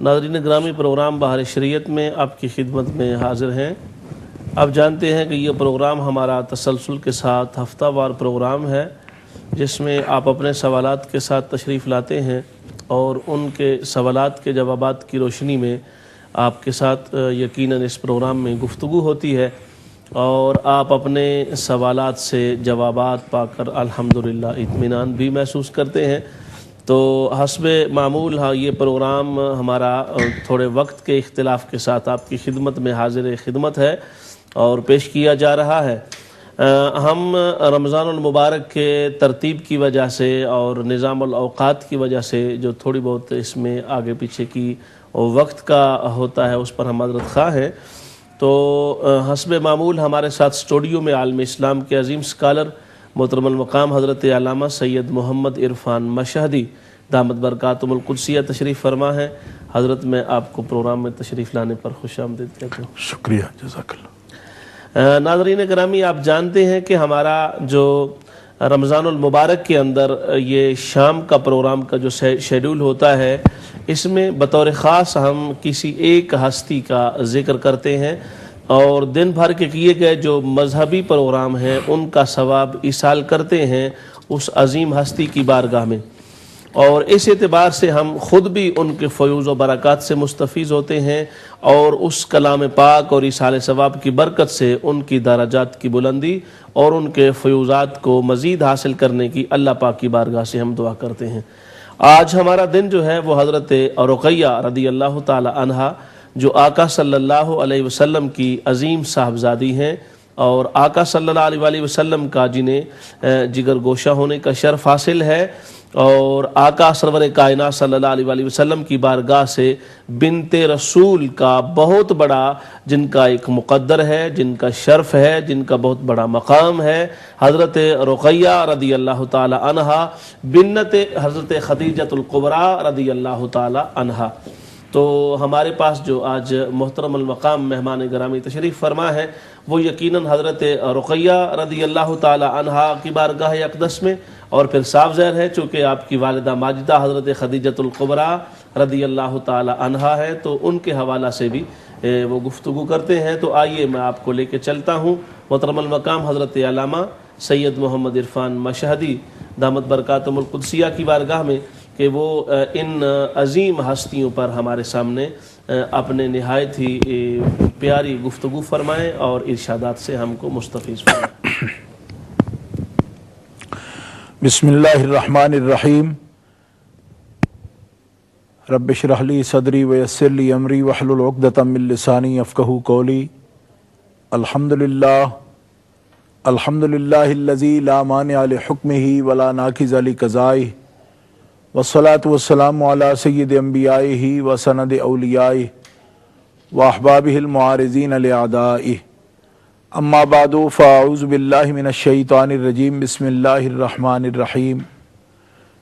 ناظرین گرامی، پروگرام بہار شریعت میں آپ کی خدمت میں حاضر ہیں۔ آپ جانتے ہیں کہ یہ پروگرام ہمارا تسلسل کے ساتھ ہفتہ وار پروگرام ہے، جس میں آپ اپنے سوالات کے ساتھ تشریف لاتے ہیں اور ان کے سوالات کے جوابات کی روشنی میں آپ کے ساتھ یقیناً اس پروگرام میں گفتگو ہوتی ہے اور آپ اپنے سوالات سے جوابات پا کر الحمدللہ اطمینان بھی محسوس کرتے ہیں۔ تو حسب معمول یہ پروگرام ہمارا تھوڑے وقت کے اختلاف کے ساتھ آپ کی خدمت میں حاضر خدمت ہے اور پیش کیا جا رہا ہے۔ ہم رمضان المبارک کے ترتیب کی وجہ سے اور نظام الاوقات کی وجہ سے جو تھوڑی بہت اس میں آگے پیچھے کی وقت کا ہوتا ہے اس پر ہم معذرت خواہ ہیں۔ تو حسب معمول ہمارے ساتھ اسٹوڈیو میں عالم اسلام کے عظیم اسکالر محترم المقام حضرت علامہ سید محمد عرفان مشہدی دامت برکاتہم القدسیہ تشریف فرما ہے۔ حضرت میں آپ کو پروگرام میں تشریف لانے پر خوش آمدید کہتا ہوں۔ شکریہ، جزاک اللہ۔ ناظرین گرامی، آپ جانتے ہیں کہ ہمارا جو رمضان المبارک کے اندر یہ شام کا پروگرام کا جو شیڈول ہوتا ہے، اس میں بطور خاص ہم کسی ایک ہستی کا ذکر کرتے ہیں اور دن بھر کے کیے گئے جو مذہبی پروگرام ہیں ان کا ثواب ایصال کرتے ہیں اس عظیم ہستی کی بارگاہ میں، اور اس اعتبار سے ہم خود بھی ان کے فیوز و برکات سے مستفیض ہوتے ہیں اور اس کلام پاک اور ایصال ثواب کی برکت سے ان کی درجات کی بلندی اور ان کے فیوزات کو مزید حاصل کرنے کی اللہ پاک کی بارگاہ سے ہم دعا کرتے ہیں۔ آج ہمارا دن جو ہے وہ حضرت رقیہ رضی اللہ تعالی عنہا جو آقا صلی اللہ علیہ وسلم کی عظیم صاحبزادی ہیں اور آقا صلی اللہ علیہ وسلم کا جنہیں جگر گوشہ ہونے کا شرف حاصل ہے، اور آقا سرور کائنات صلی اللہ علیہ وسلم کی بارگاہ سے بنت رسول کا بہت بڑا جن کا ایک مقدر ہے، جن کا شرف ہے، جن کا بہت بڑا مقام ہے، حضرت رقیہ رضی اللہ تعالی عنہا بنت حضرت خدیجۃ الکبریٰ رضی اللہ تعالی عنہا۔ تو ہمارے پاس جو آج محترم المقام مہمان گرامی تشریف فرما ہے وہ یقیناً حضرت رقیہ رضی اللہ تعالی عنہا کی بارگاہ اقدس میں، اور پھر صاف ظاہر ہے چونکہ آپ کی والدہ ماجدہ حضرت خدیجۃ الکبریٰ رضی اللہ تعالی عنہا ہے تو ان کے حوالہ سے بھی وہ گفتگو کرتے ہیں۔ تو آئیے میں آپ کو لے کے چلتا ہوں محترم المقام حضرت علامہ سید محمد عرفان مشہدی دامت برکاتہم القدسیہ کی بارگاہ میں کہ وہ ان عظیم ہستیوں پر ہمارے سامنے اپنے نہایت ہی پیاری گفتگو فرمائیں اور ارشادات سے ہم کو مستفیض فرمائیں۔ بسم اللہ الرحمن الرحیم۔ رب اشرح لی صدری ویسر لی امری واحلل عقدۃ من لسانی یفقہوا قولی۔ الحمدللہ الذی لا مانع لحکمہ ولا ناقض لقضائہ، والصلاة والسلام علی سید انبیائہ وسند اولیائہ واحبابہ المعارضین لأعدائہ، اما بعد فاعوذ باللہ من الشیطان الرجیم، بسم اللہ الرحمن الرحیم۔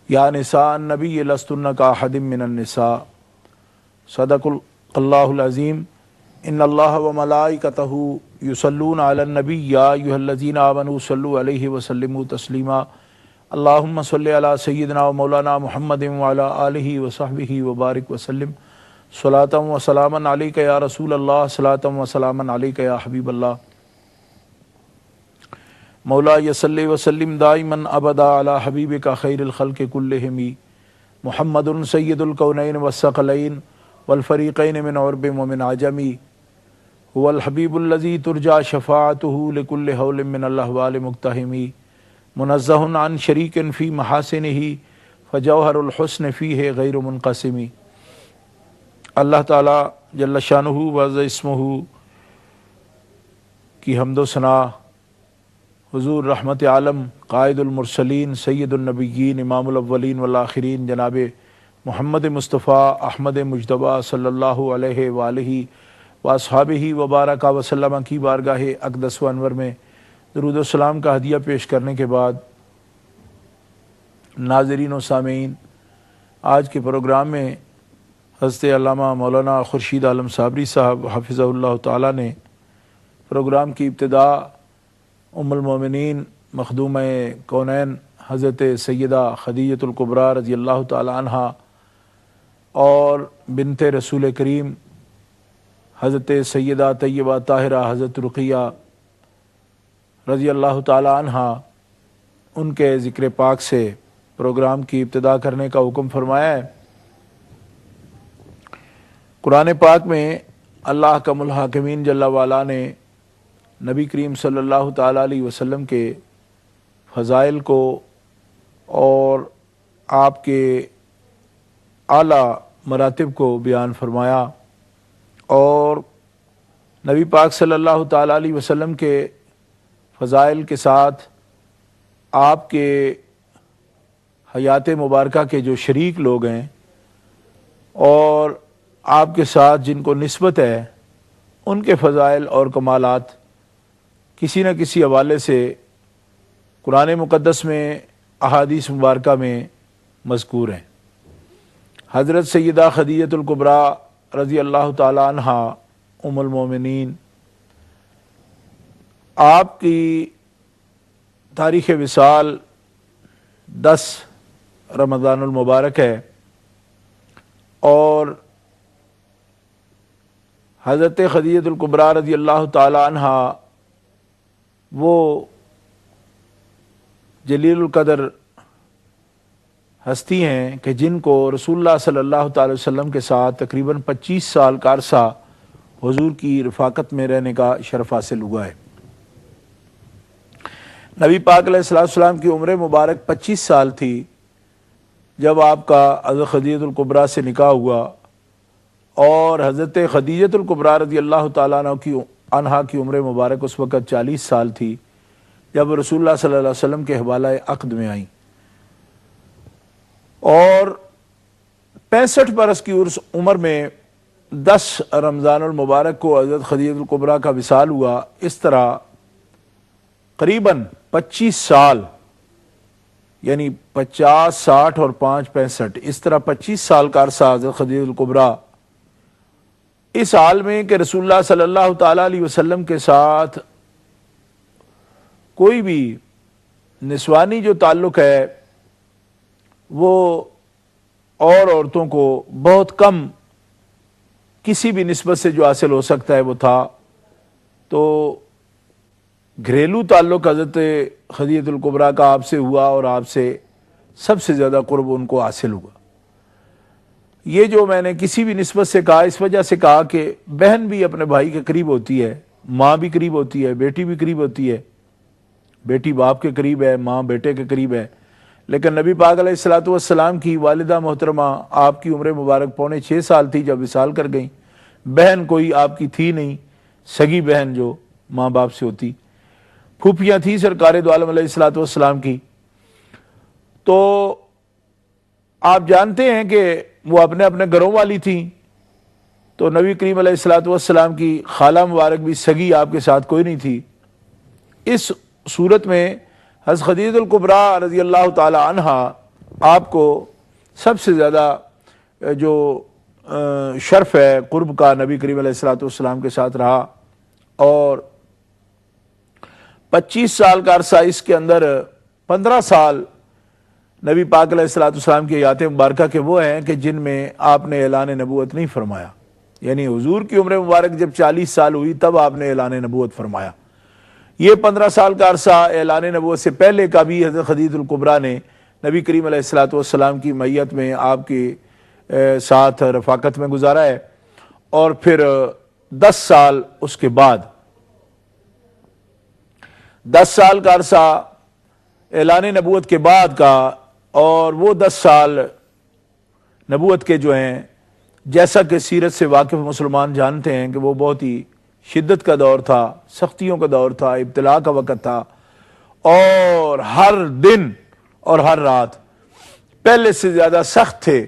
یا نساء النبی لستن کاحد من النساء، صدق اللہ العظیم۔ ان اللہ وملائکتہ یصلون علی النبی یا ایھا الذین آمنوا صلوا علیہ وسلموا تسلیما۔ اللہم صلی علی سیدنا و مولانا محمد وعلی آلہ وصحبہ وبارک وسلم، صلاۃ و سلاما علیک یا رسول اللہ، صلاۃ و سلاما علیک یا حبیب اللہ۔ مولا یصلی وسلم دائما ابدا علی حبیبک خیر الخلق کلہم، محمد سید الکونین والثقلین والفریقین من عرب ومن عجم، هو الحبیب الذی ترجى شفاعته لكل حول من الاحوال مقتحم، منزہ عن شریک فی محاسنہ فجوہر الحسن فیہ غیر منقسم۔ اللہ تعالیٰ جل شانہ وعز اسمہ کی حمد و ثنا حضور رحمت عالم قائد المرسلین سید النبیین امام الاولین والآخرین جناب محمد مصطفیٰ احمد مجتبیٰ صلی اللہ علیہ وآلہ واصحابہ وبارک وسلم کی بارگاہ اقدس و انور میں درود و سلام کا ہدیہ پیش کرنے کے بعد، ناظرین و سامعین، آج کے پروگرام میں حضرت علامہ مولانا خورشید عالم صابری صاحب حفظہ اللہ تعالیٰ نے پروگرام کی ابتدا ام المومنین مخدومہ کونین حضرت سیدہ خدیجۃ الکبریٰ رضی اللہ تعالی عنہا اور بنت رسول کریم حضرت سیدہ طیبہ طاہرہ حضرت رقیہ رضی اللہ تعالی عنہ، ان کے ذکر پاک سے پروگرام کی ابتدا کرنے کا حکم فرمایا ہے۔ قرآن پاک میں اللہ حکم الحاکمین جل وعلا نے نبی کریم صلی اللہ تعالی علیہ وسلم کے فضائل کو اور آپ کے اعلیٰ مراتب کو بیان فرمایا، اور نبی پاک صلی اللہ تعالی علیہ وسلم کے فضائل کے ساتھ آپ کے حیات مبارکہ کے جو شریک لوگ ہیں اور آپ کے ساتھ جن کو نسبت ہے، ان کے فضائل اور کمالات کسی نہ کسی حوالے سے قرآن مقدس میں، احادیث مبارکہ میں مذکور ہیں۔ حضرت سیدہ خدیجۃ الکبریٰ رضی اللہ تعالی عنہ ام المومنین، آپ کی تاریخ وصال 10 رمضان المبارک ہے، اور حضرت خدیجۃ الکبریٰ رضی اللہ تعالی عنہ وہ جلیل القدر ہستی ہیں کہ جن کو رسول اللہ صلی اللہ تعالی وسلم کے ساتھ تقریباً 25 سال کا عرصہ حضور کی رفاقت میں رہنے کا شرف حاصل ہوا ہے۔ نبی پاک علیہ السلام کی عمر مبارک 25 سال تھی جب آپ کا حضرت خدیجۃ الکبریٰ سے نکاح ہوا، اور حضرت خدیجۃ الکبریٰ رضی اللہ تعالیٰ عنہ کی عمر مبارک اس وقت 40 سال تھی جب رسول اللہ صلی اللہ علیہ وسلم کے حوالہ عقد میں آئیں، اور 65 برس کی عمر میں 10 رمضان المبارک کو حضرت خدیجۃ الکبریٰ کا وصال ہوا۔ اس طرح قریباً 25 سال، یعنی 50، 60 اور 5، 65، اس طرح 25 سال کا عرصہ حضرت خدیجۃ الکبریٰ اس حال میں کہ رسول اللہ صلی اللہ تعالیٰ علیہ وسلم کے ساتھ کوئی بھی نسوانی جو تعلق ہے وہ اور عورتوں کو بہت کم کسی بھی نسبت سے جو حاصل ہو سکتا ہے وہ تھا، تو گھریلو تعلق حضرت خدیجۃ الکبریٰ کا آپ سے ہوا، اور آپ سے سب سے زیادہ قرب ان کو حاصل ہوا۔ یہ جو میں نے کسی بھی نسبت سے کہا، اس وجہ سے کہا کہ بہن بھی اپنے بھائی کے قریب ہوتی ہے، ماں بھی قریب ہوتی ہے، بیٹی بھی قریب ہوتی ہے، بیٹی باپ کے قریب ہے، ماں بیٹے کے قریب ہے، لیکن نبی پاک علیہ الصلوۃ والسلام کی والدہ محترمہ، آپ کی عمر مبارک 5.25 سال تھی جب وصال کر گئیں۔ بہن کوئی آپ کی تھی نہیں، سگی بہن جو ماں باپ سے ہوتی، پھوپھیاں تھیں سرکار دو عالم علیہ الصلوۃ والسلام کی۔ تو آپ جانتے ہیں کہ وہ اپنے اپنے گھروں والی تھیں، تو نبی کریم علیہ الصلوۃ والسلام کی خالہ مبارک بھی سگی آپ کے ساتھ کوئی نہیں تھی۔ اس صورت میں حضرت خدیجۃ الکبریٰ رضی اللہ تعالی عنہ آپ کو سب سے زیادہ جو شرف ہے قرب کا نبی کریم علیہ الصلوۃ والسلام کے ساتھ رہا، اور 25 سال کا عرصہ، اس کے اندر 15 سال نبی پاک علیہ الصلوۃ والسلام کی حیات مبارکہ کے وہ ہیں کہ جن میں آپ نے اعلان نبوت نہیں فرمایا، یعنی حضور کی عمر مبارک جب 40 سال ہوئی تب آپ نے اعلان نبوت فرمایا۔ یہ 15 سال کا عرصہ اعلان نبوت سے پہلے کا بھی حضرت خدیجۃ الکبریٰ نے نبی کریم علیہ الصلوۃ والسلام کی معیت میں آپ کے ساتھ رفاقت میں گزارا ہے، اور پھر 10 سال اس کے بعد، 10 سال کا عرصہ اعلان نبوت کے بعد کا، اور وہ 10 سال نبوت کے جو ہیں، جیسا کہ سیرت سے واقف مسلمان جانتے ہیں کہ وہ بہت ہی شدت کا دور تھا، سختیوں کا دور تھا، ابتلا کا وقت تھا، اور ہر دن اور ہر رات پہلے سے زیادہ سخت تھے،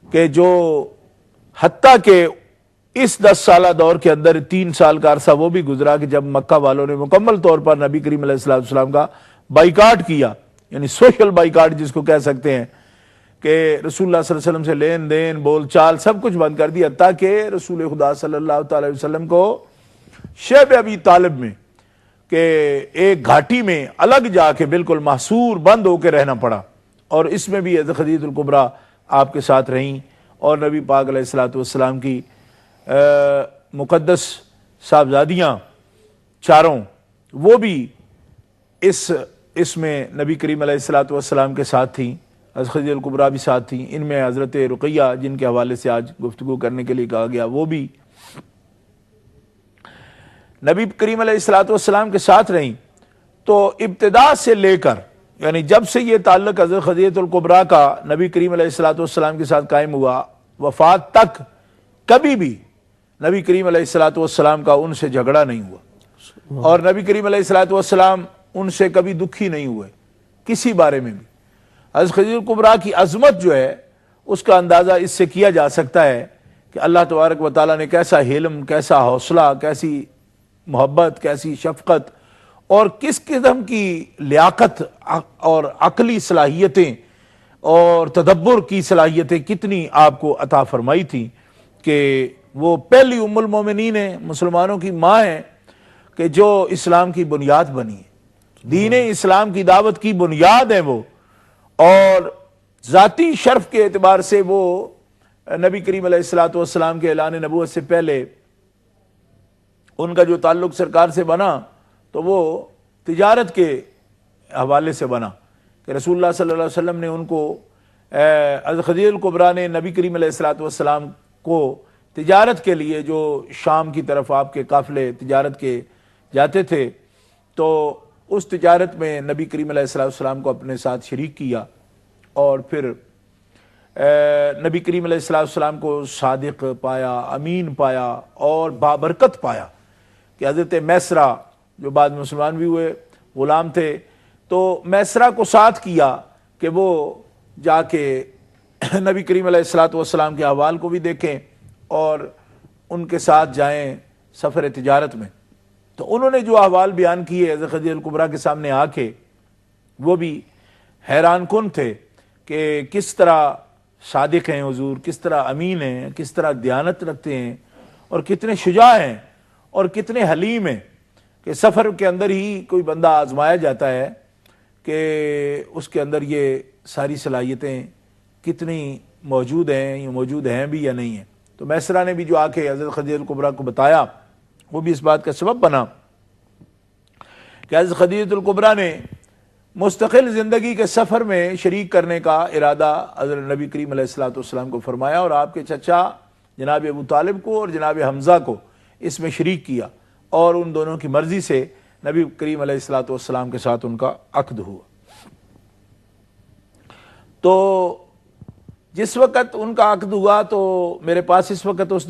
کہ جو حتیٰ کہ اس 10 سالہ دور کے اندر 3 سال کا عرصہ وہ بھی گزرا کہ جب مکہ والوں نے مکمل طور پر نبی کریم علیہ الصلوۃ والسلام کا بائیکاٹ کیا، یعنی سوشل بائیکاٹ جس کو کہہ سکتے ہیں، کہ رسول اللہ صلی اللہ علیہ وسلم سے لین دین، بول چال سب کچھ بند کر دیا، حتیٰ کہ رسول خدا صلی اللہ تعالی وسلم کو شیب ابی طالب میں کہ ایک گھاٹی میں الگ جا کے بالکل محصور بند ہو کے رہنا پڑا، اور اس میں بھی حضرت خدیجۃ الکبریٰ آپ کے ساتھ رہیں، اور نبی پاک علیہ الصلوۃ والسلام کی مقدس صاحبزادیاں چاروں، وہ بھی اس میں نبی کریم علیہ الصلوۃ والسلام کے ساتھ تھیں، حضرت خدیجہ الکبریٰ بھی ساتھ تھیں، ان میں حضرت رقیہ جن کے حوالے سے آج گفتگو کرنے کے لیے کہا گیا وہ بھی نبی کریم علیہ الصلوۃ والسلام کے ساتھ رہیں۔ تو ابتدا سے لے کر، یعنی جب سے یہ تعلق حضرت خدیجہ الکبریٰ کا نبی کریم علیہ الصلوۃ والسلام کے ساتھ قائم ہوا، وفات تک کبھی بھی نبی کریم علیہ الصلوۃ والسلام کا ان سے جھگڑا نہیں ہوا، اور نبی کریم علیہ الصلوۃ والسلام ان سے کبھی دکھی نہیں ہوئے کسی بارے میں بھی۔ حضرت خدیجہ الکبریٰ کی عظمت جو ہے اس کا اندازہ اس سے کیا جا سکتا ہے کہ اللہ تبارک و تعالیٰ نے کیسا حلم، کیسا حوصلہ، کیسی محبت، کیسی شفقت اور کس قسم کی لیاقت اور عقلی صلاحیتیں اور تدبر کی صلاحیتیں کتنی آپ کو عطا فرمائی تھی کہ وہ پہلی ام المومنین ہیں، مسلمانوں کی ماں ہیں، کہ جو اسلام کی بنیاد بنی ہے، دین اسلام کی دعوت کی بنیاد ہے وہ، اور ذاتی شرف کے اعتبار سے وہ نبی کریم علیہ الصلوۃ والسلام کے اعلان نبوت سے پہلے ان کا جو تعلق سرکار سے بنا تو وہ تجارت کے حوالے سے بنا کہ رسول اللہ صلی اللہ علیہ وسلم نے ان کو، حضرت خدیجہ الکبریٰ نے نبی کریم علیہ الصلوۃ والسلام کو تجارت کے لیے، جو شام کی طرف آپ کے قافلے تجارت کے جاتے تھے، تو اس تجارت میں نبی کریم علیہ الصلوۃ والسلام کو اپنے ساتھ شریک کیا، اور پھر نبی کریم علیہ الصلوۃ والسلام کو صادق پایا، امین پایا اور بابرکت پایا کہ حضرت میسرہ جو بعد میں مسلمان بھی ہوئے غلام تھے، تو میسرہ کو ساتھ کیا کہ وہ جا کے نبی کریم علیہ الصلوۃ والسلام کے احوال کو بھی دیکھیں اور ان کے ساتھ جائیں سفر تجارت میں۔ تو انہوں نے جو احوال بیان کیے حضرت خدیجہ الکبریٰ کے سامنے آ کے، وہ بھی حیران کن تھے کہ کس طرح صادق ہیں حضور، کس طرح امین ہیں، کس طرح دیانت رکھتے ہیں، اور کتنے شجاع ہیں اور کتنے حلیم ہیں کہ سفر کے اندر ہی کوئی بندہ آزمایا جاتا ہے کہ اس کے اندر یہ ساری صلاحیتیں کتنی موجود ہیں، یہ موجود ہیں بھی یا نہیں ہیں۔ تو میسرہ نے بھی جو آ کے حضرت خدیجہ الکبریٰ کو بتایا، وہ بھی اس بات کا سبب بنا کہ حضرت خدیجہ الکبریٰ نے مستقل زندگی کے سفر میں شریک کرنے کا ارادہ حضرت نبی کریم علیہ الصلوۃ والسلام کو فرمایا، اور آپ کے چچا جناب ابو طالب کو اور جناب حمزہ کو اس میں شریک کیا، اور ان دونوں کی مرضی سے نبی کریم علیہ الصلوۃ والسلام کے ساتھ ان کا عقد ہوا۔ تو جس وقت ان کا عقد ہوا تو میرے پاس اس وقت اس